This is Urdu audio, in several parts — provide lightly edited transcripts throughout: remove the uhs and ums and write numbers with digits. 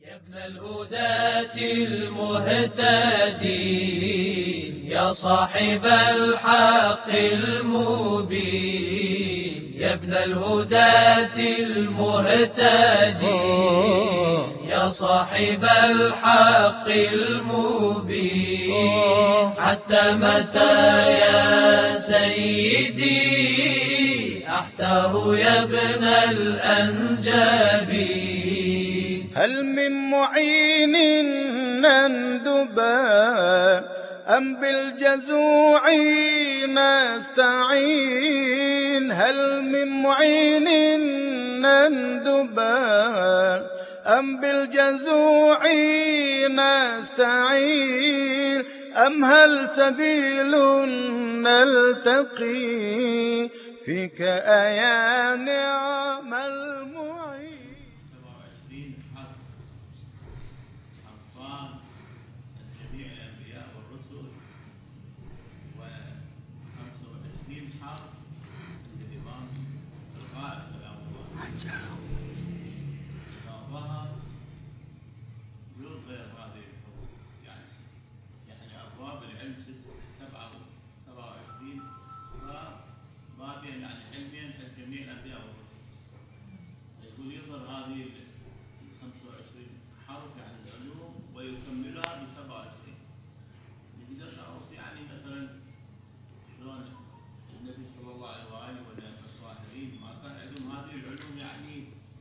يا ابن الهداة المهتدي يا صاحب الحق المبين، يا ابن الهداة المهتدي يا صاحب الحق المبين، حتى متى يا سيدي أحتار يا ابن الأنجبين. هل من معين نندبا أم بالجزوع نستعين؟ هل من معين نندبا أم بالجزوع نستعين؟ أم هل سبيل نلتقي فيك أيا نعم المعين؟ جميع الأنبياء والرسل، و25 حرف عند الإمام الغائب سلام الله عليه. إذا ظهر يظهر هذه الحروف، يعني أبواب العلم 27 فباقي يعني علميا جميع الأنبياء والرسل. يقول يظهر هذه 25 حرف يعني العلوم ويكملها ب 27. نقدر نعرف يعني مثلا شلون النبي صلى الله عليه واله والصالحين ما كان عندهم هذه العلوم، يعني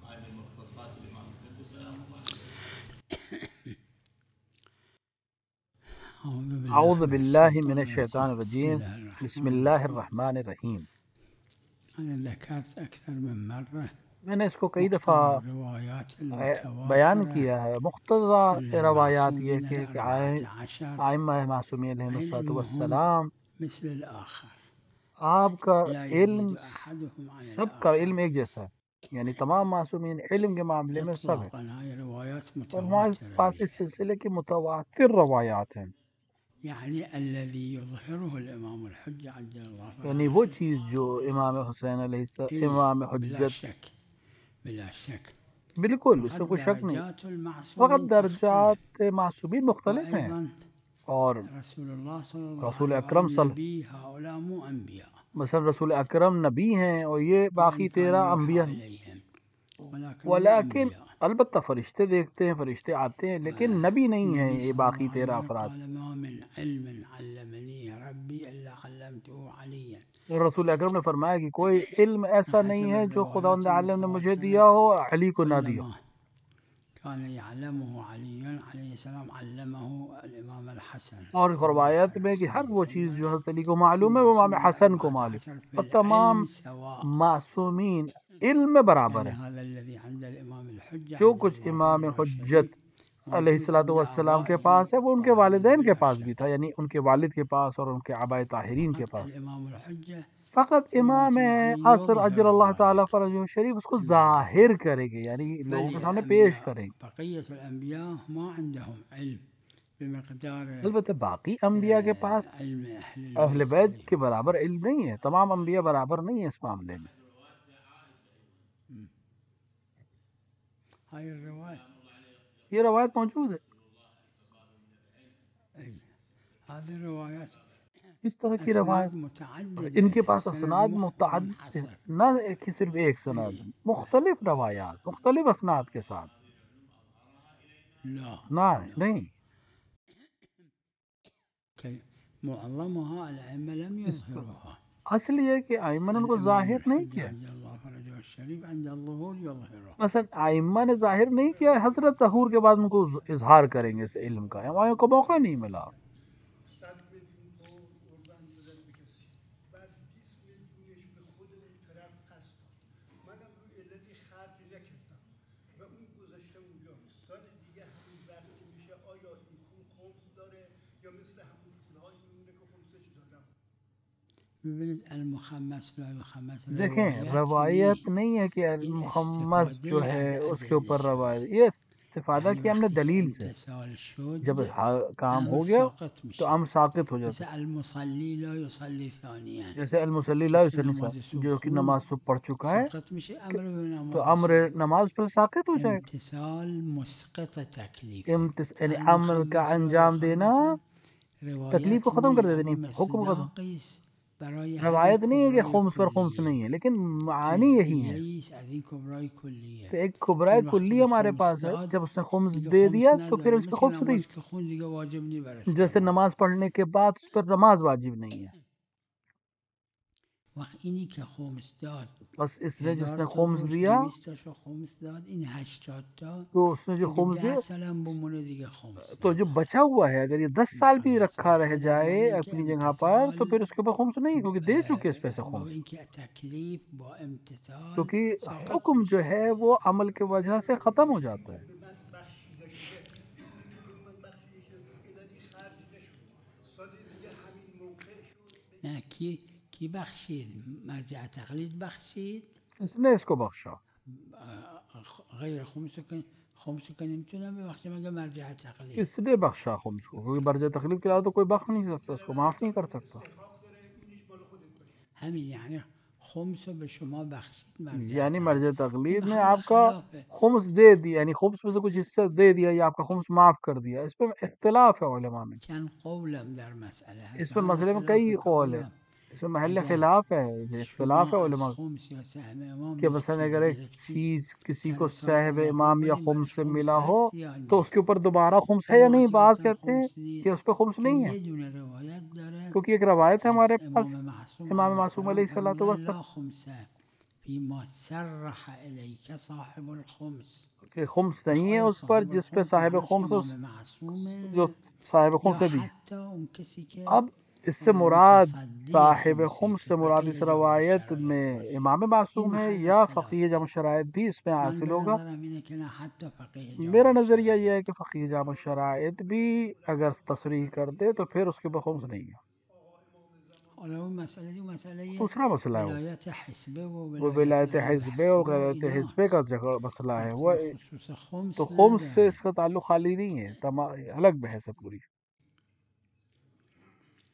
هذه مختصات الامام الحجه سلام الله عليه. أعوذ بالله من الشيطان الرجيم. بسم الله الرحمن الرحیم. أنا ذكرت أكثر من مرة میں نے اس کو کئی دفعہ بیان کیا ہے. مقتضى روایات یہ کہ ائمہ معصومین علیہم الصلوۃ والسلام مثل الآخر، آپ کا لا علم يزيد أحدهم عن سب کا علم ایک جیسا ہے، یعنی تمام معصومین علم کے معاملے میں سب ہے. إطلاقاً هاي روايات اور ہمارے پاس متواترة، اس سلسلے کی متواتر روایات ہیں، يعني الذي يظهره الإمام الحجة عجل الله یعنی وہ چیز جو امام حسین علیہ السلام امام بلا حجت شك بلا شك. بالکل اس میں کوئی شک نہیں. درجات المعصومين فقط تختلف. درجات معصومین مختلف ہیں، وأيضاً اور رسول الله صلى الله رسول عليه اکرم وسلم نبي، هؤلاء مو أنبياء مثلا رسول اکرم نبی ہیں اور یہ باقی وإن 13 كانوا انبیاء يوحى ہیں، إليهم، ولكن مو ولیکن أنبياء. البتہ فرشتے دیکھتے ہیں، فرشتے آتے ہیں، لیکن نبی نہیں ہیں النبي یہ صلى باقی الله 13 عليه وسلم افراد. قال ما من علم علمني ربي إلا علمته عليا. اور رسول اکرم نے فرمایا کہ کوئی علم ایسا نہیں ہے جو خداوند عالم نے مجھے دیا ہو علی کو نہ دیا. كلما كان يعلمه علي عليه السلام علمه الإمام الحسن. اور روایت میں کہ ہر وہ چیز جو حضرت علی کو معلوم ہے وہ امام حسن کو معلوم ہے. اور تمام معصومین علم میں برابر ہیں. هذا الذي عند الإمام الحجة جو کچھ امام حجت علیہ الصلوۃ والسلام کے پاس ہے وہ ان کے والدین کے پاس بھی تھا، یعنی ان کے والد کے پاس اور ان کے آباء طاہرین کے پاس. الإمام الحجة فقط امام عصر اجر اللہ تعالیٰ فرجہ شریف اس کو ظاہر کرے گے، یعنی لوگوں کے سامنے پیش کریں گے. بقية الأنبياء ما عندهم علم بمقدار البتہ باقی انبیاء کے پاس علم اہل بیت کے برابر علم نہیں ہے، تمام انبیاء برابر نہیں ہیں اس معاملے میں. هاي الرواية یہ روایت موجود ہے. هذه الروايات اس طرح کی روایت متعددة، ان کے پاس سند اسناد متعدد، منحصر. نہ کہ صرف ایک سند، مختلف روایات مختلف اسناد کے ساتھ. لا نہیں معظمها الأئمة لم يظهروها. اصل یہ کہ ائمہ نے ان کو ظاہر نہیں کیا. عجل الله فرجه الشريف عند الظهور يظهره. مثلا ائمہ نے ظاہر نہیں کیا، حضرت ظہور کے بعد ان کو اظہار کریں گے اس علم کا، ہمارے کو موقع نہیں ملا. ببنت المخمس لا يخمس. دیکھیں روایت نہیں ہے کہ المخمس جو ہے اس کے اوپر روایت، یہ استفادہ کیا ہم نے دلیل سے، امتثال شد جب کام ہو امر گیا ساقط میشه. تو امر ساقط ہو جاتا مثل المصلی لا یصلی ثانیا، ہے. جیسے المصلی لا کسی یصلی نماز صبح جو کہ نماز صبح پڑھ چکا ہے ساقط میشه امر به تو نماز امر صبح. نماز پر ساقط ہو جائے گا. امتثال مسقط تکلیف. یعنی عمل کا انجام دینا تکلیف کو ختم کر دیتے، نہیں حکم ختم. برای روایت نہیں ہے کہ خمس پر خمس نہیں ہے، لیکن معانی یہی ہے. از این کبرای کلیه. تو ایک کبرائے کلی ہمارے پاس ہے، جب اس نے خمس دے دیا تو پھر اس پہ خمس دی. که خون دیگه واجب نی برش. جیسے نماز پڑھنے کے بعد اس پر نماز واجب نہیں ہے. وقت اینی که خمس داد بس اس نے جس نے خمس دیا 200 تاشو خمس داد، این 80 تا تو اس نے جو اگه خمس 10 دیا سالم بمونه دیگه خمس تو جو بچا ہوا ہے اگر یہ 10 سال بھی رکھا رہ جائے اپنی جگہ پر تو پھر اس کے اوپر خمس نہیں، کیونکہ دے چکے اس پیسے خمس. اینکه تکلیف با امتثال کیونکہ حکم جو ہے وہ عمل کی وجہ سے ختم ہو جاتا ہے. نه کی بخشید؟ مرجع تقلید بخشید. اس نے اس کو بخشا. غیر خمس که نمیتونم ببخشم مگر مرجع تقلید. اس نے بخشا خمس کو، کیونکہ مرجع تقلید کے علاوہ تو کوئی بخش نہیں سکتا، اس کو معاف نہیں کر سکتا. همین یعنی خمس رو به شما بخشید، یعنی مرجع تقلید نے آپ کا خمس دے دیا، یعنی خمس میں سے کچھ حصہ دے دیا یا آپ کا خمس معاف کر دیا. اس پہ اختلاف ہے علماء میں، چند قولم در مسئله هست. اس پہ مسئلے میں کئی قول ہے، اس میں محل خلاف ہے، اختلاف ہے علماء کہ مثلا اگر ایک چیز کسی کو صاحب امام یا خمس سے ملا ہو تو اس کے اوپر دوبارہ خمس ہے یا نہیں. بعض کہتے ہیں کہ اس پہ خمس نہیں ہے، کیونکہ ایک روایت ہے ہمارے پاس امام معصوم علیہ الصلوۃ والسلام فيما صرح إليك صاحب الخمس، کہ خمس نہیں ہے اس پر جس پہ صاحب خمس جو صاحب خمس دی. اب اس سے مراد صاحب خمس سے مراد اس روایت میں امام معصوم ہے یا فقیہ جامع شرائط بھی اس میں حاصل ہوگا؟ میرا نظریہ یہ ہے کہ فقیہ جامع شرائط بھی اگر تصریح کر دے تو پھر اس کے اوپر خمس نہیں ہے. دوسرا مسئلہ ہے وہ ولایت حزبے اور ولایت حزبے کا مسئلہ ہے، وہ تو خمس سے اس کا تعلق خالی نہیں ہے، الگ بحث ہے پوری.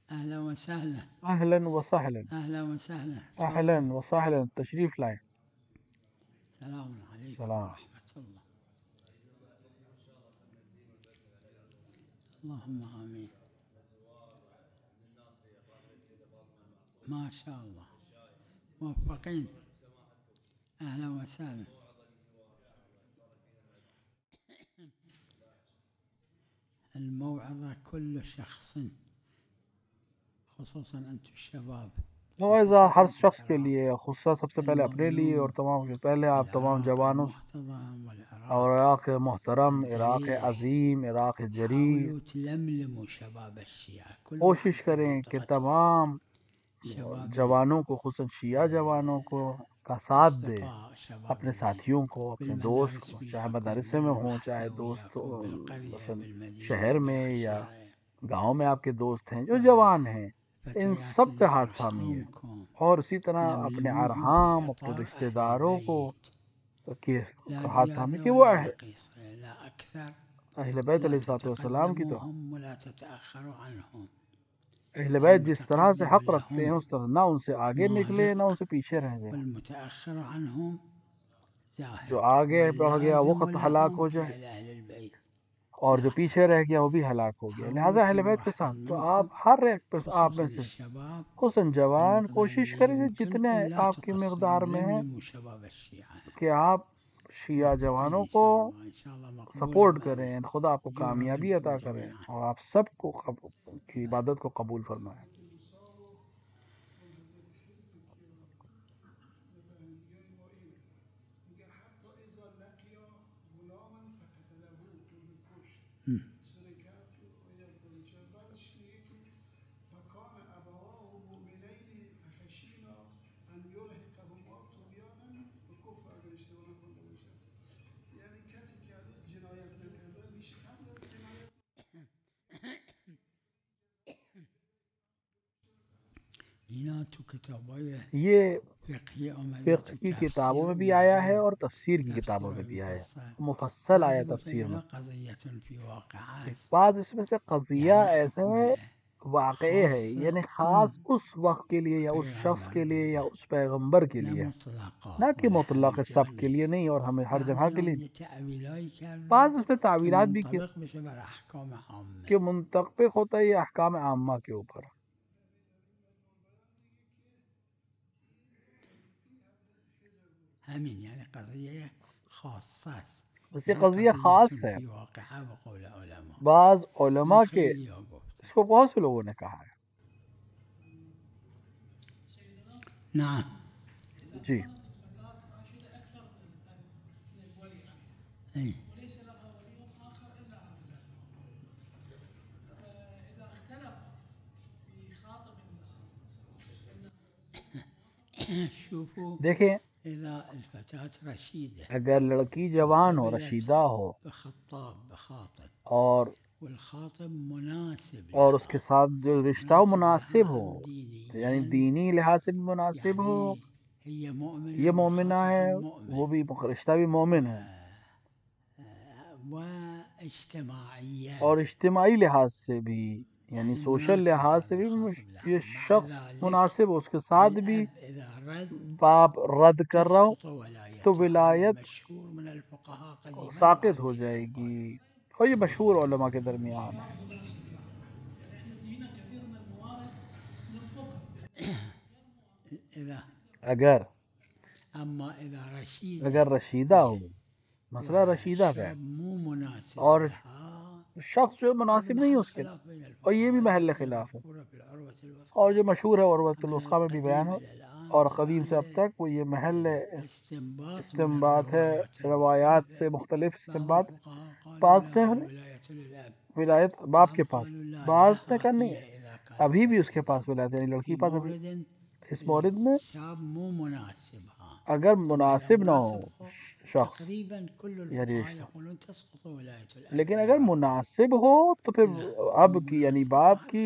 اهلا وسهلا. اهلا وسهلا. اهلا وسهلا. اهلا وسهلا. تشریف لائیں. السلام علیکم سلام. ورحمۃ اللہ. اللهم آمین. ما شاء الله موفقين. اهلا وسهلا. الموعظة كل شخص خصوصا انتم الشباب. موعظہ ہر شخص کے لیے، خصوصا سب سے پہلے اپنے لیے اور تمام کے پہلے آپ تمام جوانوں اور عراق محترم، عراق عظیم، عراق جری، کوشش کریں کہ تمام جوانوں کو، خصوصاً شیعہ جوانوں کو کا ساتھ دیں، اپنے ساتھیوں کو، اپنے دوست کو، چاہے مدارسے میں ہوں، چاہے دوست مثلا شہر میں یا گاؤں میں آپ کے دوست ہیں جو جوان ہیں، ان سب کا ہاتھ تھامیے. اور اسی طرح اپنے ارحام، اپنے رشتہ داروں کو ہاتھ تھامے کہ وہ اہل بیت علیہ السلام کی طرح، اہل بیت جس طرح سے حق رکھتے ہیں اس طرح نہ ان سے آگے نکلے نہ ان سے پیچھے رہ جائے. جو آگے بڑھ گیا وہ ہلاک ہو جائے اور جو پیچھے رہ گیا وہ بھی ہلاک ہو گیا. لہذا اہل بیت کے ساتھ تو آپ ہر ایک آپ میں سے خصوصاً جوان کوشش کریں جتنے آپ کی مقدار میں ہے کہ آپ شیعہ جوانوں کو سپورٹ کریں. خدا آپ کو کامیابی عطا کریں اور آپ سب کو کی عبادت کو قبول فرمائیں. این اینا تو کتابای یہ فقهی آمده فقہ تو کی تفسیر کتابوں میں بھی آیا ہے اومده اور تفسیر کی تفسیر کتابوں میں بھی آیا مفصل ہے، مفصل آیا بعضی گفتن تفسیر میں. اینا قضیت فی واقعه است بعض اس میں سے قضیہ یعنی ایسے حکم واقعے ہے، خاص یعنی اون خاص اس وقت کے لیے یا اس شخص پیغمبر کے لیے یا بوده اس پیغمبر کے نه لیے، مطلقا نہ کہ مال مطلق همه سب جا کے لیے نیست نہیں اور ہمیں ہر جگہ بعضی کے هم لیے. یه تعویلایی کردن بعض اس میں که تعویلات بھی کی منطبق بشه بر احکام عامه کہ منطبق ہوتا ہے یہ احکام عامہ کے اوپر. همین یعنی قضیه خاصه است بس یہ یعنی قضیہ قضیت خاص ہے، فی واقعه و قول علما بعض اینو علماء کے خیلی ها گفته اس کو بہت سے لوگوں نے کہا ہے. نعم جی ای. شوفوا دیکھیں، اذا الفتاة رشیده اگر لڑکی جوان ہو، رشیدہ ہو بخطاب بخاطب اور والخاطب مناسب اور اس کے لها ساتھ جو رشتہ ہو مناسب ہو، دینی یعنی دینی لحاظ سے بھی مناسب ہو، هي مؤمنة یہ مومنہ ہے، والخاطب وہ بھی رشتہ بھی مومن ہے، و اجتماعیہ اور اجتماعی لحاظ سے بھی یعنی سوشل لحاظ سے بھی یہ شخص مناسب ہو، اس کے ساتھ بھی اذا رد باپ رد کر رہا ہوں تسقط ولایت تو ولایت مشهور من الفقهاء قدیما ساقط ہو جائے گی، اور یہ مشہور علماء کے درمیان ہے. اذا اگر اما اذا رشید اگر رشیدہ ہو، مسئلہ رشیدہ کا ہے مو مناسب اور لها شخص جو مناسب نہیں ہے اس کے، خلاف بین الفقهاء اور یہ بھی محل خلاف ہے، المذكورة في العروة الوثقى اور جو مشہور ہے عروۃ من الوثقیٰ میں بھی بیان القديم ہے، إلى الآن اور قدیم سے اب محل تک وہ یہ محل استنباط استنباط من ہے، روایات سے مختلف بعض استنباط. الفقهاء قالوا بعض لا نے الولاية للأب ولایت باپ کے پاس، قالوا لا بعض نے لها کہا نہیں هي إذا كانت ابھی بھی اس کے پاس ولایت ہے، یعنی لڑکی في کے پاس ابھی مورد اس مورد میں شاب مو مناسب ها اگر مناسب نہ ہو شخص، تقریبا كل یعنی الفقهاء يقولون تسقط ولاية الأب لیکن اگر مناسب ہو تو پھر اب کی یعنی باپ کی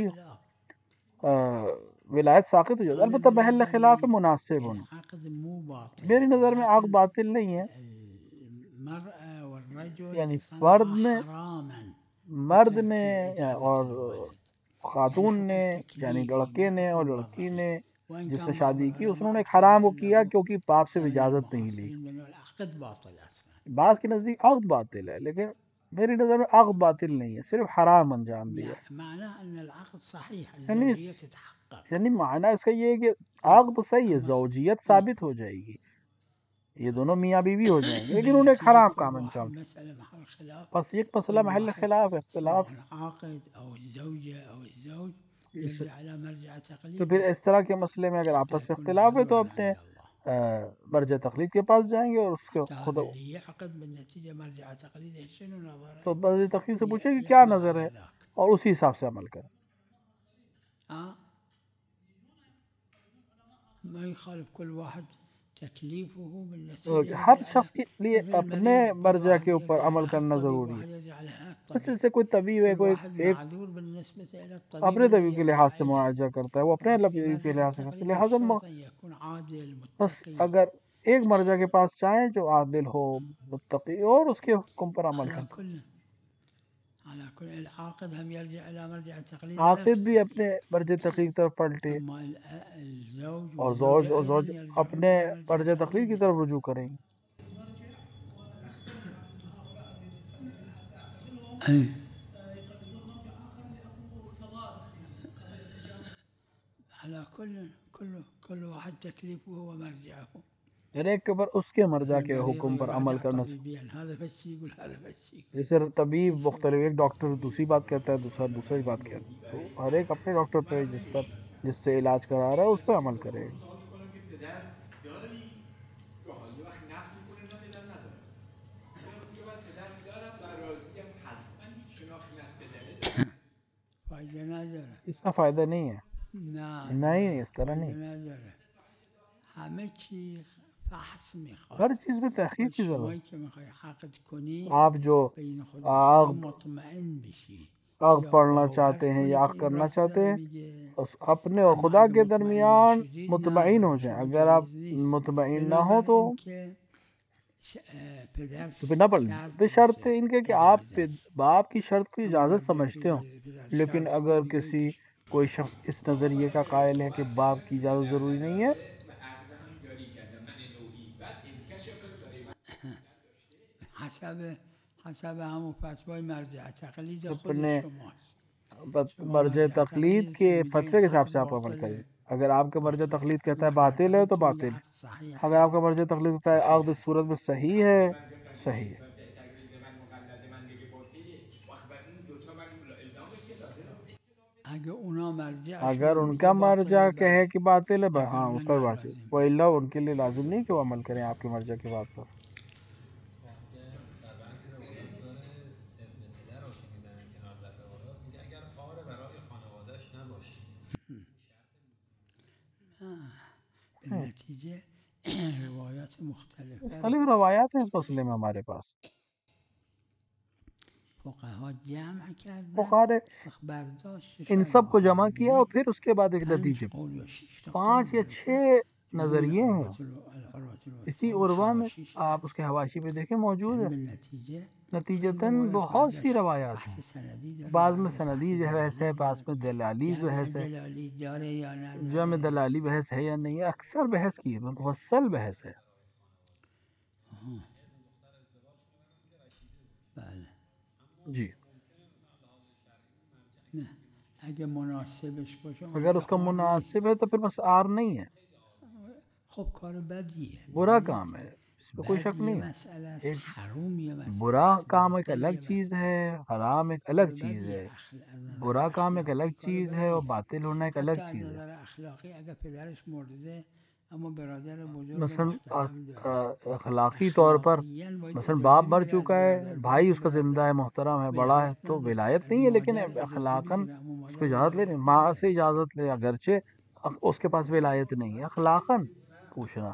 ولایت ساقط ہو جاتی ہے. البتہ محل خلاف ہے مناسب ہونا. العقد مو باطل میری نظر میں عقد باطل نہیں ہے، المرأة والرجل یعنی صنع فرد نے حراما مرد نے إجازة اور الوالد خاتون نے حكم یعنی تكليفي لڑکے نے مو اور حكم لڑکی وضعي نے وإن جس كان سے بعض شادی کی اس العلماء نے ایک حرام وہ قالوا کیا إنه کیونکہ باپ سے من اجازت نہیں لی. المعاصرين بأنه العقد باطل أصلا بعض کے نزدیک عقد باطل ہے، لیکن میری نظر میں عقد باطل نہیں ہے، صرف حرام انجام دیا. معناه أن العقد صحيح یعنی الزوجية تتحقق یعنی معنی اس کا یہ ہے کہ عقد صحیح ہے، زوجیت ثابت ہو جائے گی، یہ دونوں میاں بیوی ہو جائیں گے، لیکن انہوں نے ایک حرام کام انجام دیا. مسألة محل خلاف بس ایک مسئلہ محل خلاف اختلاف. سواء عاقد أو الزوجة أو الزوج يرجع على مرجع تو تقليد پھر اس طرح کے مسئلے میں اگر آپس میں اختلاف ہے تو اپنے مرجع تقلید کے پاس جائیں گے اور اس کو خود اللي يعقد بالنتيجة مرجع تقليده شنو نظره تو مرجع تقلید سے پوچھے کہ کیا نظر ہے اور اسی حساب سے عمل کریں. ما يخالف كل واحد تكليفه بالنتيجة ہر شخص کے لیے اپنے مرجع کے اوپر عمل کرنا ضروری ہے. جیسے کوئی طبیب ہے، کوئی ایک اپنے طبیب کے لحاظ سے معالجہ کرتا ہے، وہ اپنے طبیب کے لحاظ سے کرتا ہے. لہٰذا بس اگر ایک مرجع کے پاس چاہیں جو عادل ہو، متقی اور اس کے حکم پر عمل کرے. على كل العاقد هم يرجع إلى مرجع تقليد عاقد بھی اپنے مرجع تقلید کی طرف پلٹے اور زوج اپنے مرجع تقلید کی طرف رجوع کریں. على كل واحد تكليفه ومرجعه ہر ایک کے اوپر اس کے مرجع کے حکم پر عمل کرنا. جیسے طبیب مختلف، ایک ڈاکٹر دوسری بات کہتا ہے، دوسرا دوسری بات کہتا ہے، تو ہر ایک اپنے ڈاکٹر پہ جس سے علاج کرا رہا ہے اس پہ عمل کرے. اس کا فائدہ نہیں ہے، نہیں اس طرح نہیں. ہر چیز میں تحقیق کی ضرورت ہے. آپ جو مطمئن بشی عقد پڑھنا چاہتے ہیں یا عقد کرنا چاہتے ہیں، اپنے اور خدا کے درمیان مطمئن ہو جائیں. اگر آپ مطمئن نہ ہو تو پھر نہ پڑھ لیں. بشرط ان کے کہ آپ باپ کی شرط کی اجازت سمجھتے ہو. لیکن اگر کسی کوئی شخص اس نظریے کا قائل ہے کہ باپ کی اجازت ضروری نہیں ہے، حسب همون فتوای مرجع تقلید خود اپنے شماست. مرجع تقلید کے فتوے کے حساب سے آپ عمل کریں. اگر آپ کا مرجع تقلید کہتا ہے باطل ہے تو باطل ہے. اگر آپ کا مرجع تقلید کہتا ہے عقد اس صورت میں صحیح ہے، صحیح ہے. اگر ان کا مرجع کہے کہ باطل ہے، ہاں اس کا باطل. وہ اللہ ان کے لیے لازم نہیں کہ وہ عمل کریں آپ کے مرجع کی بات پر. بالنتیجه روایات مختلف روایات ہیں اس مسئلے میں ہمارے پاس. فقہا جمع کردن، فقہا نے ان سب کو جمع کیا اور پھر اس کے بعد ایک نتیجے 5 یا 6 نظریے ہیں اسی عروہ میں. آپ اس کے حواشی پہ دیکھیں موجود ہے. نتیجتاً بہت سی روایات ہیں. بعض میں سندی بحث ہے، بعض میں دلالی بحث ہے. جمع دلالی بحث ہے یا نہیں ہے، اکثر بحث کی ہے، مفصل بحث ہے. جی اگر اس کا مناسب ہے تو پھر بس آر نہیں ہے، برا کام ہے، اس میں کوئی شک نہیں ہے. برا کام ایک الگ چیز ہے، حرام ایک الگ چیز ہے. برا کام ایک الگ چیز ہے اور باطل ہونا ایک الگ چیز ہے. مثلا اخلاقی طور پر مثلا باپ مر چکا ہے، بھائی اس کا زندہ ہے، محترم ہے، بڑا ہے، تو ولایت نہیں ہے، لیکن اخلاقاً اس کو اجازت لے، ماں سے اجازت لے اگرچہ اس کے پاس ولایت نہیں ہے. اخلاقاً پوچھنا.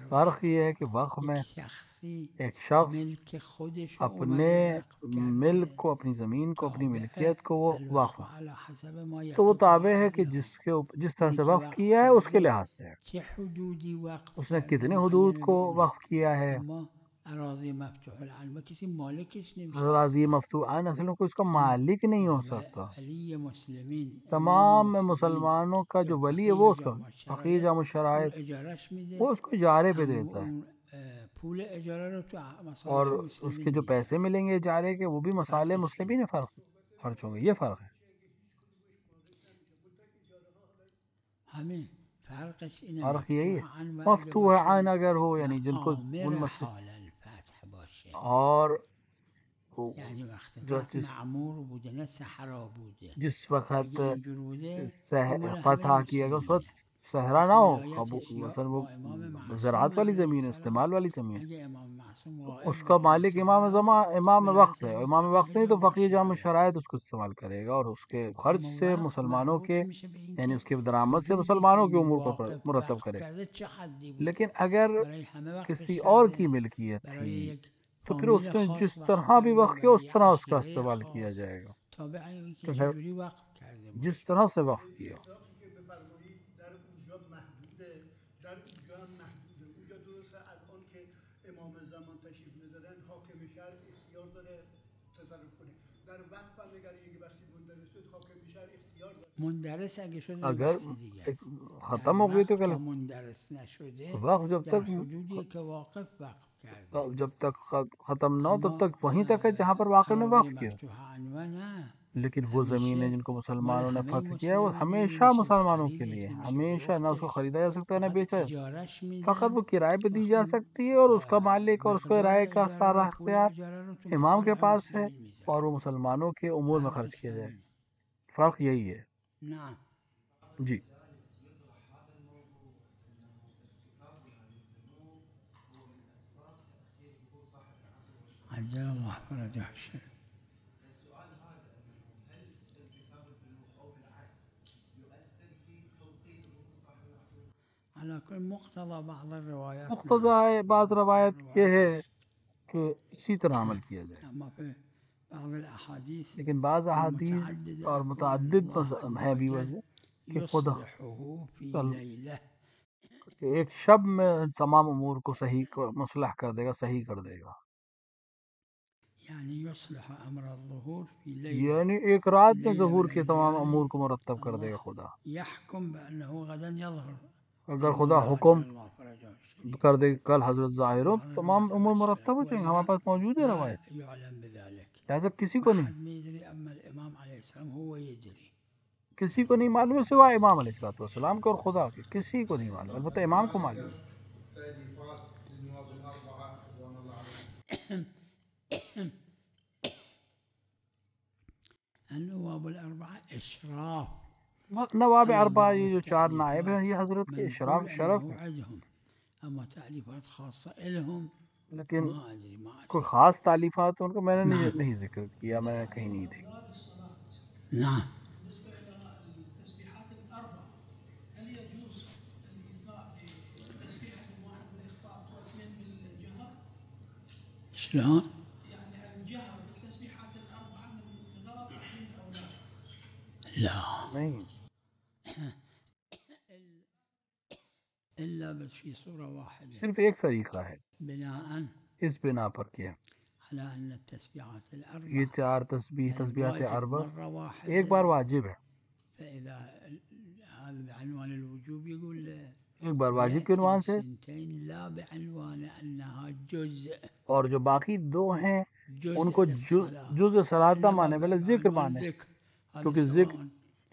فرق یہ ہے کہ وقف میں ایک شخص اپنے ملک کو، اپنی زمین کو، اپنی ملکیت کو وہ وقف، تو وہ تابع ہے کہ جس طرح سے وقف کیا ہے اس کے لحاظ سے ہے. اس نے کتنے حدود کو وقف کیا ہے. اراضی مفتوحہ اصلوں کو اس کا مالک نہیں ہو سکتا. تمام مسلمانوں کا جو ولی ہے وہ اس کا فقیہ جامع الشرائط، وہ اس کو اجارے پہ دیتا ہے، اور اس کے جو پیسے ملیں گے اجارے کے وہ بھی مصالح مسلمین میں خرچ ہوں گے. یہ فرق ہے. فرق یہی ہے. مفتوح عین اگر ہو، یعنی جن کو اور جس وقت فتح کیا گیا اس وقت صحرا نہ ہو، مثلا وہ زراعت والی زمین ہے، استعمال والی زمین، اس کا مالک امام وقت ہے. امام وقت نہیں تو فقیہ جامع شرائط اس کو استعمال کرے گا، اور اس کے خرچ سے مسلمانوں کے، یعنی اس کے درآمد سے مسلمانوں کے امور کو مرتب کرے. لیکن اگر کسی اور کی ملکیت تھی تو پھر اس نے جس طرح بھی وقف کیا اس طرح اس کا استعمال کیا جائے گا. تو جس طرح سے وقف کیا. اگر ختم ہو گئی تو وقف جب تک ختم نہ ہو تب تک وہیں تک ہے جہاں پر واقع میں وقف کیا. لیکن وہ زمینیں جن کو مسلمانوں نے فتح کیا وہ ہمیشہ مسلمانوں کے لیے، ہمیشہ نہ اس کو خریدا جا سکتا ہے نہ بیچا. فقط وہ کرائے پہ دی جا سکتی ہے، اور اس کا مالک اور اس کو رائے کا سارا اختیار امام کے پاس ہے، اور وہ مسلمانوں کے امور میں خرچ کیا جائے. فرق یہی ہے. جی عجل الله فرجه الشريف. على كل مقتضى بعض الروايات مقتضا ہے بعض روایت یہ ہے کہ اسی طرح عمل کیا جائے، أما في بعض الأحاديث لیکن بعض احادیث اور متعدد ہیں بھی وجہ کہ خدا يصلحه في کل- ليلة کہ ایک شب میں تمام امور کو صحیح مصلح کر دے گا، صحیح کر دے گا، يعني يصلح أمر الظهور في ليلة یعنی ایک رات میں ظہور کے تمام امور کو مرتب کر دے گا خدا۔ يحكم بأنه غدا يظهر اگر خدا حکم الله فرجه الشريف. کر دے کل حضرت ظاہر ہو تو تمام امور مرتب ہو جائیں گے، ہمارے پاس موجود ہے روایت، لا يعلم بذلك ایسا کسی کو نہیں، أحد ما يدري. أما الإمام عليه السلام هو يدري. کسی کو نہیں معلوم ہے سوائے امام علیہ الصلوۃ والسلام کے اور خدا کے، کسی کو نہیں معلوم، البتہ امام کو معلوم ہے۔ النواب الأربعة إشراف نواب اربعہ یہ جو چار نائب ہیں یہ حضرت کے اشراف شرف ہے، عندهم. أما تعريفات خاصة إلهم لیکن ما أدري ما أدري. کوئی خاص تعلیفات ان کو میں نے نہیں ذکر کیا، میں نے کہیں نہیں دیکھا۔ نعم. شلون؟ لا نہیں، إلا بس في صورة واحدة صرف ایک طریقہ ہے بناء اس بنا پر کیا على أن التسبيحات یہ الأربع چار تسبیحات الواجب اربع مرة واحدة ایک بار واجب ہے، فإذا هذا بعنوان الوجوب يقول ایک بار واجب کے عنوان سے، سنتين لا بعنوان أنها جزء اور جو باقی دو ہیں جزء ان کو للصلاة. جز صلاۃ نہ مانے بلکہ ذکر بعنوان مانے، ذكر. هذا کیونکہ سواء ذکر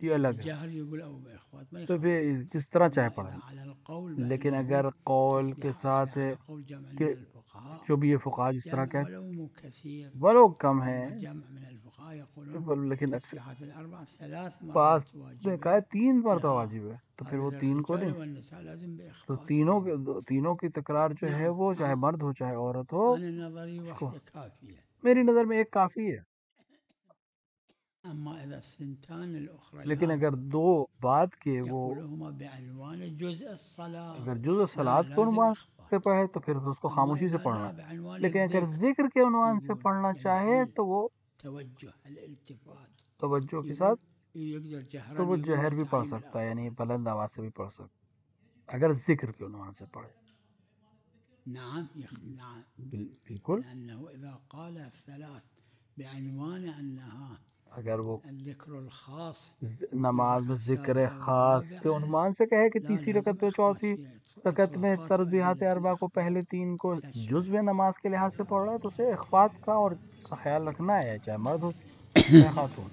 یہ الگ ہے، جهر يقول أو بإخوات ما تو يخالف. پھر جس طرح چاہے پڑھیں، على القول لیکن بأنه اگر قول کے تسبيحات ساتھ على قول جمع من کہ الفقهاء جو بھی یہ فقہا جس طرح جمع کہتے ولو مو كثير ولو کم ہیں، جمع من الفقهاء يقولون لیکن اکثر التسبيحات الأربع 3 پاس مرات نے واجبة. کہا 3 مرتبہ واجب ہے، تو پھر وہ 3 کو الرجال نہیں، والنساء لازم تو بإخوات. تینوں کی تکرار جو ہے وہ چاہے مرد ہو چاہے عورت ہو، أنا نظري واحدة كافية. میری نظر میں ایک کافی ہے، أما إذا الثنتان الأخرى لیکن اگر دو بعد کے وہ يقولهما بعنوان جزء الصلاة اگر جزء صلاۃ کو عنوان سے پڑھے تو پھر اس کو خاموشی سے پڑھنا، لیکن اگر ذکر کے عنوان سے پڑھنا چاہے تو وہ توجه الالتفات توجہ کے ساتھ يقدر جهرا تو وہ يقول جہر بھی پڑھ تعليم سکتا ہے، یعنی بلند آواز سے بھی پڑھ سکتا ہے اگر ذکر کے عنوان سے پڑھے۔ نعم نعم بالکل، لأنه إذا قال الثلاث بعنوان أنها اگر وہ الذكر الخاص نماز میں ذکر خاص کے عنوان سے کہے کہ تیسری رکعت پہ چوتھی رکعت میں تسبیحات اربع کو پہلے 3 کو جزو نماز کے لحاظ سے پڑھ رہا ہے تو اسے اخفات کا اور کا خیال رکھنا ہے، چاہے مرد ہو چاہے خاتون۔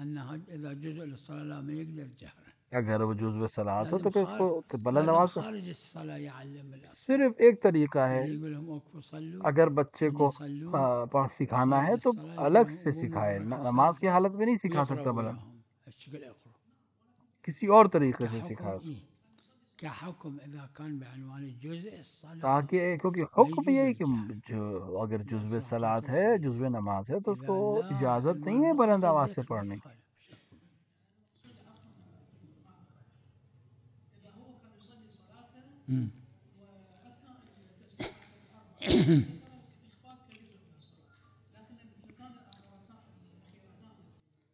أنها إذا جزء للصلاة لا ما يقدر جهرا. اگر وہ جزو صلاۃ ہو تو پھر اس کو بلند لازم آواز سے خارج الصلاة يعلم الأطفال. صرف ایک طریقہ ہے، يقول لهم وقفوا صلوا اگر بچے کو پڑھ سکھانا ہے تو الگ سے سکھائے، نماز کی حالت میں نہیں سکھا سکتا بلند، الشكل اقرأ. کسی اور طریقے سے سکھائے كحكم كحكم إذا كان بعنوان جزء الصلاة تاکہ، کیونکہ حکم یہی کہ جو اگر جزو صلاۃ ہے جزو نماز ہے تو اس کو اجازت نہیں ہے بلند آواز سے پڑھنے کی۔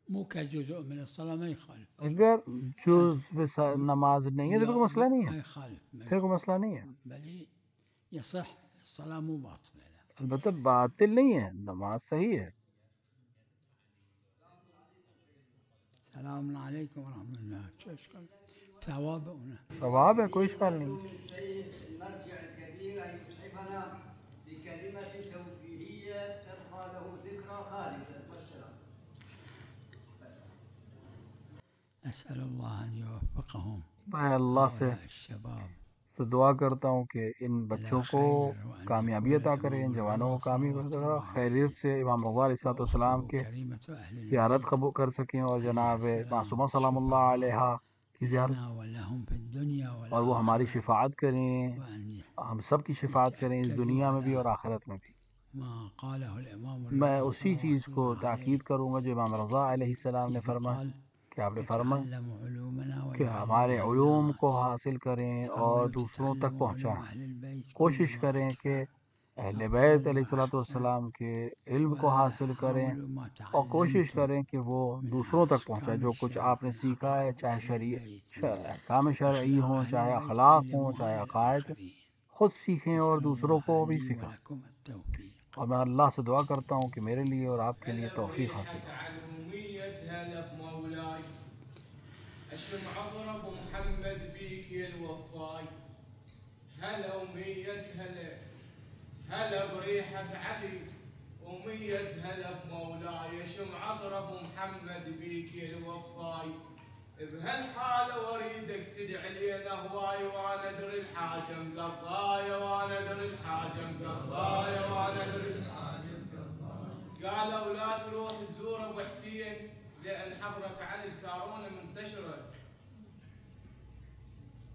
مو كجزء من الصلاة ما يخالف. اگر جزو نماز نہیں ہے تو کوئی مسئلہ نہیں ما ہے، يخالف پھر کوئی مسئلہ نہیں ہے، بل يصح الصلاة مو باطلة. البتہ باطل نہیں ہے، نماز صحیح ہے۔ السلام عليكم ورحمة الله. شو اشكال ثواب هنا. ثواب ہے، کوئی اشکال نہیں۔ المرجع الكبير أن يتعبنا بكلمة توجيهية تبقى له ذكرى خالدة. والسلام. أسأل الله أن يوفقهم میں اللہ سے هؤلاء الشباب دعا کرتا ہوں کہ ان بچوں کو کامیابی عطا کرے، ان جوانوں کو کامیابی عطا کرے، خیریت سے امام رضا علیہ السلام کے كريمة أهل زیارت قبول کر سکیں اور جناب معصومہ سلام اللہ علیہ کی زیارت، لنا ولهم في الدنيا اور وہ ہماری شفاعت کریں، وأن ہم سب کی شفاعت کریں اس دنیا میں بھی اور آخرت میں بھی۔ ما قاله الإمام میں اسی چیز کو تاکید کروں گا جو امام رضا علیہ السلام نے فرمایا، قال کہ آپ نے فرمایا يتعلموا علومنا کہ ہمارے ويعلموها علوم کو الناس. حاصل کریں اور حاولوا دوسروں تک تتعلموا علوم پہنچائیں. أهل البيت کوشش كل کریں وقت. کہ اہل بیت أفضل علیہ الصلوۃ وأحسن. والسلام کے علم کو حاصل کریں وحاولوا ما اور کوشش تعلمتم کریں کہ وہ من دوسروں تک پہنچائے أحكام جو کچھ الشرع آپ نے من سیکھا ہے، عقائد چاہے أهل البيت احکام شرعی أخلاق ہوں، أهل چاہے البيت اخلاق ہوں، علموها چاہے عقائد، للآخرين. خود سیکھیں اور أسأل دوسروں کو الله بھی لي سکھائیں. ولكم التوفيق. اور میں اللہ سے دعا کرتا ہوں کہ میرے لیے اور آپ کے لیے توفیق حاصل ريحة ہو. علومية هلا بمولاي الشمع ضرب محمد بيك يا الوفاي هلا ومية هلا بريحة علي ومية هلا بمولاي شمع ضرب محمد بيك يا الوفاي بهالحالة وريدك تدعي لي انا هواي وانا ادري الحاجة مقضايا وانا ادري الحاجة مقضايا وانا ادري الحاجة مقضايا. قالوا لا تروح تزور ابو حسين لان حضرة علي الكارونة منتشرة.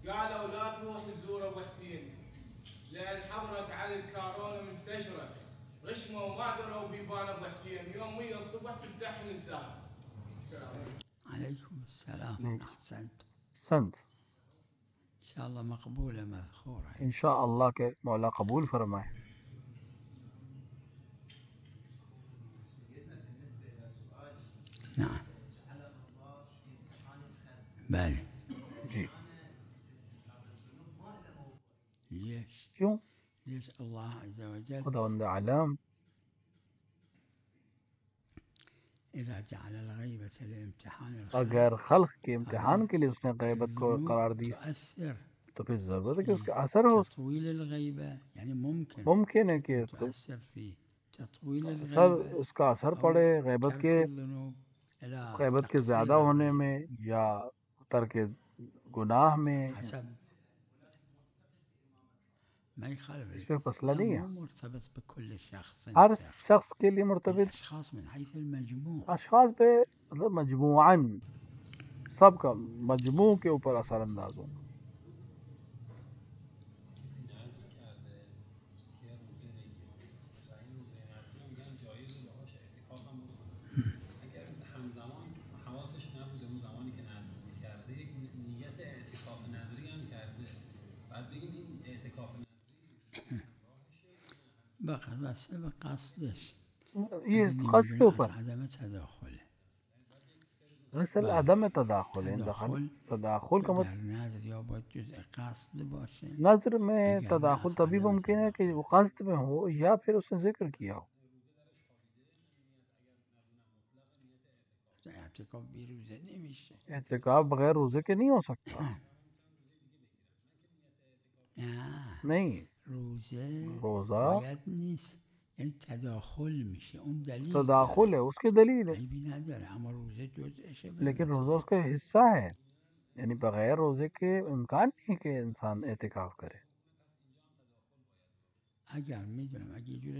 قالوا لا تروح تزور ابو حسين لان حضرة علي الكارونة منتشرة. غشموا وما دروا بيبان ابو حسين يوم ويا الصبح تفتح نساء. عليكم السلام. عليك. أحسنت. سند إن شاء الله مقبولة مذخورة. انشاءاللہ کہ مولا قبول فرمائے. نعم. بل جی ليش؟ کیوں؟ ليش الله عز وجل خداوند عالم إذا جعل الغيبة لامتحان الخلق اگر خلق کے امتحان کے لیے اس نے غیبت کو الذنوب قرار دی تؤثر تو پھر ضرورت ہے کہ اس کا اثر ہو. تطويل الغيبة يعني ممکن ہے کہ تؤثر في تطويل اثر الغيبة اس کا اثر أو پڑے غیبت ترك کے الذنوب إلى غیبت کے زیادہ تقصير ہونے الغيبة میں یا ترک گناہ میں. حسب ما يخالف. اس میں مسئلہ نہیں ہے، مو مرتبط بكل شخص. ہر شخص کے لیے مرتبط. الأشخاص من حيث المجموع اشخاص پہ مطلب مجموعاً سب کا مجموع کے اوپر اثر انداز ہو. بقى سبب قصدش یہ قصد کے اوپر عدم تداخل. مثل عدم تداخل ہے. تداخل کا در نظر یا با جزء قصد باشه. نظر میں اگر تداخل ناس تبھی عدم ممکن ہے کہ وہ قصد میں ہو یا پھر اس نے ذکر کیا ہو. اعتکاف بی روزه نمیشه. اعتکاف بغیر روزے کے نہیں ہو سکتا. نہیں، روزہ باید نیست، یعنی تداخل میشه. اون دلیل تداخل ہے، اس کی دلیل ہے، عیبی نداره، اما روزه جزءشه. لیکن روزہ اس کا حصہ ہے. یعنی بغیر روزے کے امکان نہیں کہ انسان اعتکاف کرے. اگر میدونم اگه یه جور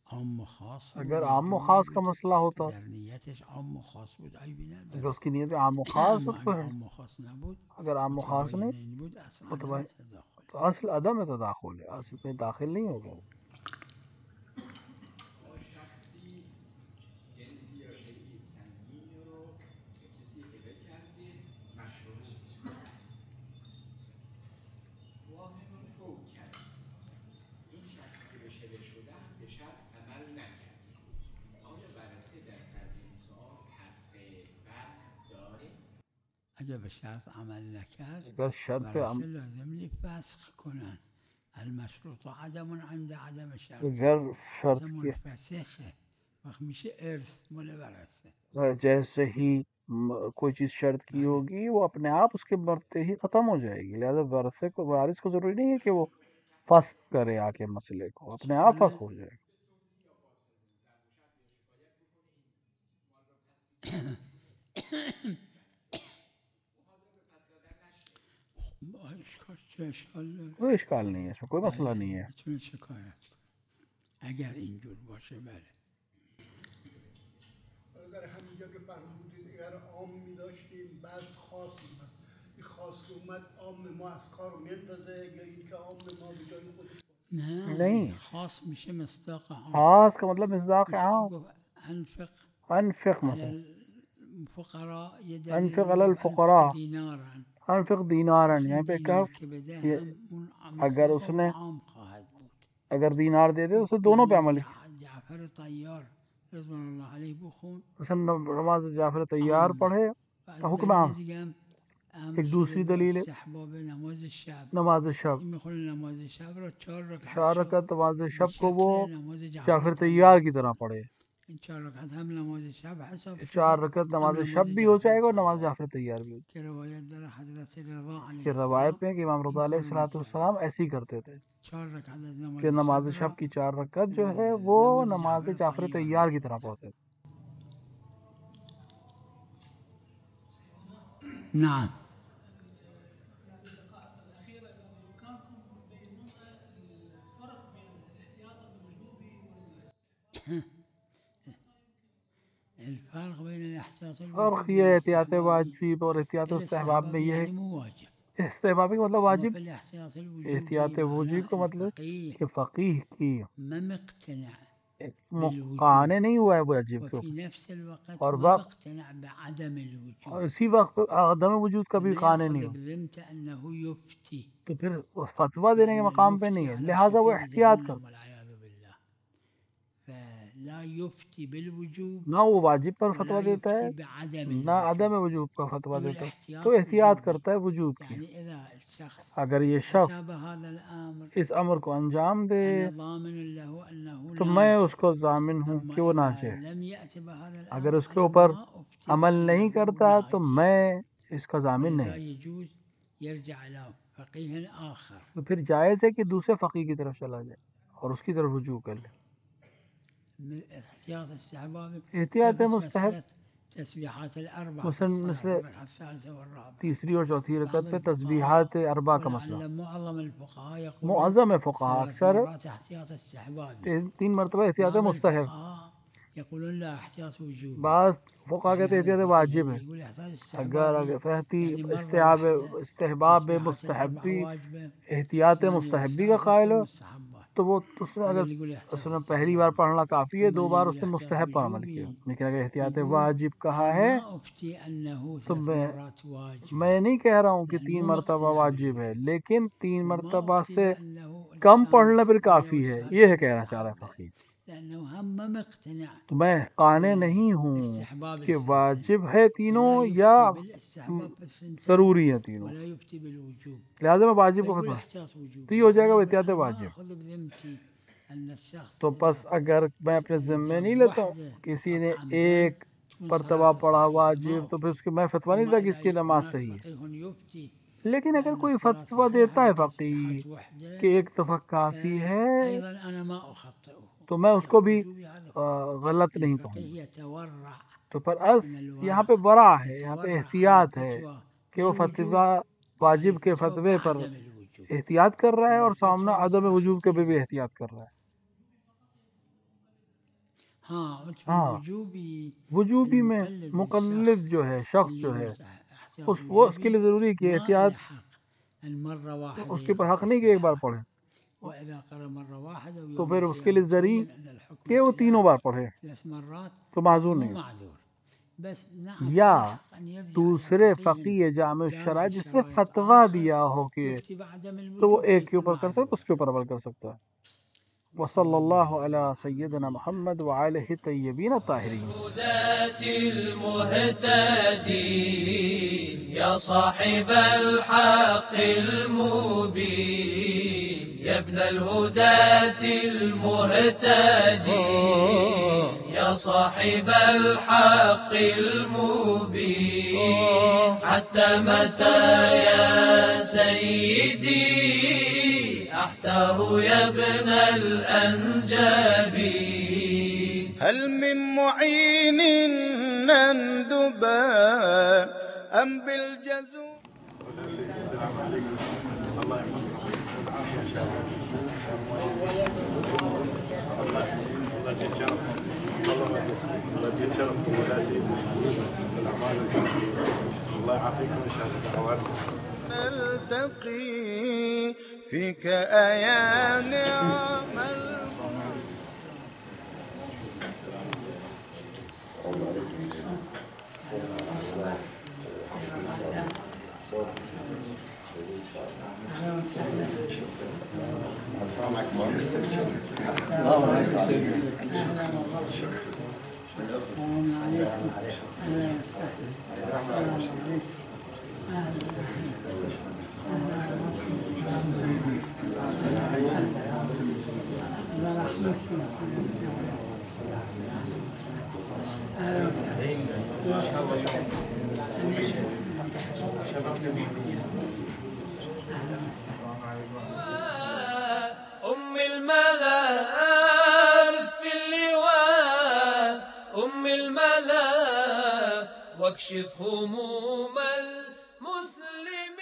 عام و خاص بود، اگر عام و خاص کا مسئلہ ہوتا، در نیتش عام و خاص بود عیبی نداره. اگر اس کی نیت عام و خاص اما ہو، اگر عام و خاص نبود، اگر عام و خاص نہیں متباین بود، اصلا متباین، عدم تداخل. تو اصل عدم تداخل ہے، اصل میں داخل نہیں ہوگا. اگر به شرط عمل نکرد، اگر شرط پہ ورثه لازم لی فسخ کنن. المشروط عدم عند عدم شرط. اگر شرط کی منفسخه وقت میشه ارث مال ورثه. جیسے ہی کوئی چیز شرط کی ہوگی وہ اپنے آپ اس کے مرتے ہی ختم ہو جائے گی. لہذا ورثے کو، وارث کو ضروری نہیں ہے کہ وہ فسخ کرے آ کے مسئلے کو، اپنے آپ فسخ ہو جائے گا. کوئی اشکال نہیں ہے، اس میں کوئی مسئلہ نہیں ہے. میتونه شکایت کنه اگر اینجور باشه. بله اگر همینجا که فرمودید اگر عام می‌داشتیم بعد خاص می‌شد، این خاص که اومد عام ما از کار میندازه یا اینکه عام ما به جای خودش نه نہیں، خاص میشه مصداق عام. خاص کا مطلب مصداق اس کو عام. گفت انفق انفق علی مثلا الفقراء انفق على الفقراء دینارا انفق دینارن، یہاں پہ کہا کے بجائے یہ ہم اگر اس نے عام خواہد بود. اگر دینار دے دے اسے دونوں پہ عمل کیا. جعفر طیار رضوان اللہ علیہ بخون مثلا نماز جعفر طیار پڑھے حکم عام. ایک دوسری دلیل ہے استحباب نماز شب. نماز شب، میخونه نماز شب را 4 رکعت 4 رکعت نماز شب کو وہ نماز جعفر طیار کی طرح پڑھے. این 4 رکعت هم نماز شب حساب 4 رکعت نماز شب بھی ہو جائے گا اور نماز جعفر طیار بھی ہو جائے کہ روایت در حضرت رضا گا. علیہ کہ روایت میں کہ امام رضا علیہ السلام ایسے ہی کرتے تھے 4 رکعت از نماز کہ نماز شب کی 4 رکعت جو ہے وہ نماز جعفر طیار کی طرح پڑھتے تھے. نعم. الفرق بين الاحتياط فرق یہ ہے احتیاط واجب اور احتیاط استحباب میں یہ ہے واجب. استحبابی کا مطلب واجب، الاحتياط احتیاط وجوب کا مطلب کہ فقیہ کی ما مقتنع قانے نہیں ہوا ہے واجب کے وفي اوپر نفس الوقت اور ما وقت مقتنع بعدم الوجوب. اور اسی وقت عدم وجود کا بھی قانے نہیں ہو بذمت انه يفتي تو پھر فتویٰ دینے کے مقام پہ نہیں ہے، لہٰذا وہ احتیاط کر. والعياذ بالله. فلا يفتي بالوجوب نہ وہ واجب پر فتویٰ ولا دیتا ہے يفتي بعدم نہ الوجوب. عدم وجوب کا فتویٰ دیتا ہے، والاحتياط تو احتیاط کرتا ہے وجوب کی. يعني اذا الشخص اگر یہ شخص اتى بهذا الامر اس امر کو انجام دے انا ضامن له انه تو میں اس کو ضامن ہوں أما کہ وہ إذا ناجے. لم يأت بهذا الأمر اگر اس کے أنا اوپر ما أفتي عمل نہیں بأنه کرتا تو واجب. میں اس کا ضامن ولذا نہیں. يجوز يرجع إلى فقيه آخر. تو پھر جائز ہے کہ دوسرے فقیر کی طرف چلا جائے اور اس کی طرف رجوع کر لے. احتياط استحباب احتیاط نفس مستحب مسألة تسبيحات الأربع مثلا في الصلاة مثل الركعة الثالثة والرابعة. تیسری اور چوتھی رکعت پہ تسبیحات اربع کا مسئلہ. ولعل معظم الفقهاء يقولون معظم فقہا 3 اکثر مرات احتياط استحباب. 3 مرتبہ احتیاط بعض مستحب، الفقهاء يقولون لا احتياط وجوب. بعض فقہا کہتے ہیں احتیاط واجب ہے. يقول احتياط استحباب اگر فہتی يعني مرة استحباب واحدة استحباب تسبيحات مستحبی الأربع واجبة، احتیاط ثانية مستحبی کا والثالثة قائل ہو مستحبات. تو وہ اس نے اگر اس نے پہلی بار پڑھنا کافی ہے، 2 بار اس نے مستحب پر عمل کیا. لیکن اگر احتیاط واجب کہا ہے ما أفتي أنه تو 3 مرات واجب. میں نہیں کہہ رہا ہوں کہ 3 مرتبہ واجب ہے، لیکن 3 مرتبہ سے کم پڑھنا پھر کافی ہے، یہ ہے کہنا چاہ رہا ہے فقیر. لأنه هم ما مقتنع تو میں قانے نہیں ہوں استحباب کہ الثنتين. واجب ہے تینوں ولا یا يفتي بالاستحباب في الثنتين ضروری ہے تینوں، ولا يفتي بالوجوب. لہٰذا میں واجب کو يقول فتویٰ احتياط وجوب. تو یہ ہو جائے گا وہ احتیاط واجب. أخذ بذمتي أن الشخص تو پس اگر میں اپنے ذمے نہیں لیتا ہوں کسی نے ایک مرتبہ پڑھا واجب تو پھر اس کی میں فتویٰ نہیں دیتا کہ اس کی نماز صحیح ہے. يفتي لیکن اگر کوئی فتویٰ دیتا ہے فقیر کہ ایک دفعہ کافی ہے أيضا أنا ما أخطئه. تو میں اس کو بھی غلط نہیں کہوں. يتورع تو پر از یہاں پہ ورع ہے، یہاں پہ احتیاط ہے کہ وہ فتویٰ واجب کے فتوے پر احتیاط کر رہا ہے اور سامنا عدم وجوب کے بھی احتیاط کر رہا ہے. ہاں وجوبی میں مقلد جو ہے شخص جو ہے وہ اس کے لیے ضروری ہے کہ احتیاط اس کے پر حق نہیں کہ ایک بار پڑھے، تو پھر اس کے لیے ذریعہ کہ وہ 3 بار پڑھے تو معذور نہیں. یا دوسرے فقیہ جامع الشرائع جس نے فتویٰ دیا ہو کہ تو وہ ایک کے اوپر کر سکتا، اس کے اوپر عمل کر سکتا ہے. وصلی اللہ علی سیدنا محمد وآلہ الطیبین الطاہرین. يا صاحب الحق المبين يا ابن الهداة المهتدي يا صاحب الحق المبين حتى متى يا سيدي أحتار يا ابن الأنجبين هل من معين نندبا أم بالجزور. السلام عليكم، الله يحفظكم والعافية إن شاء الله. الله يزيد شرفكم، الله يزيد شرفكم ولا يزيد الأعمال الكريمة. الله يعافيكم إن شاء الله دعواتكم. نلتقي فيك أيا نعم المعين. أم الملا في اللواء أم الملا واكشف هموم المسلمين.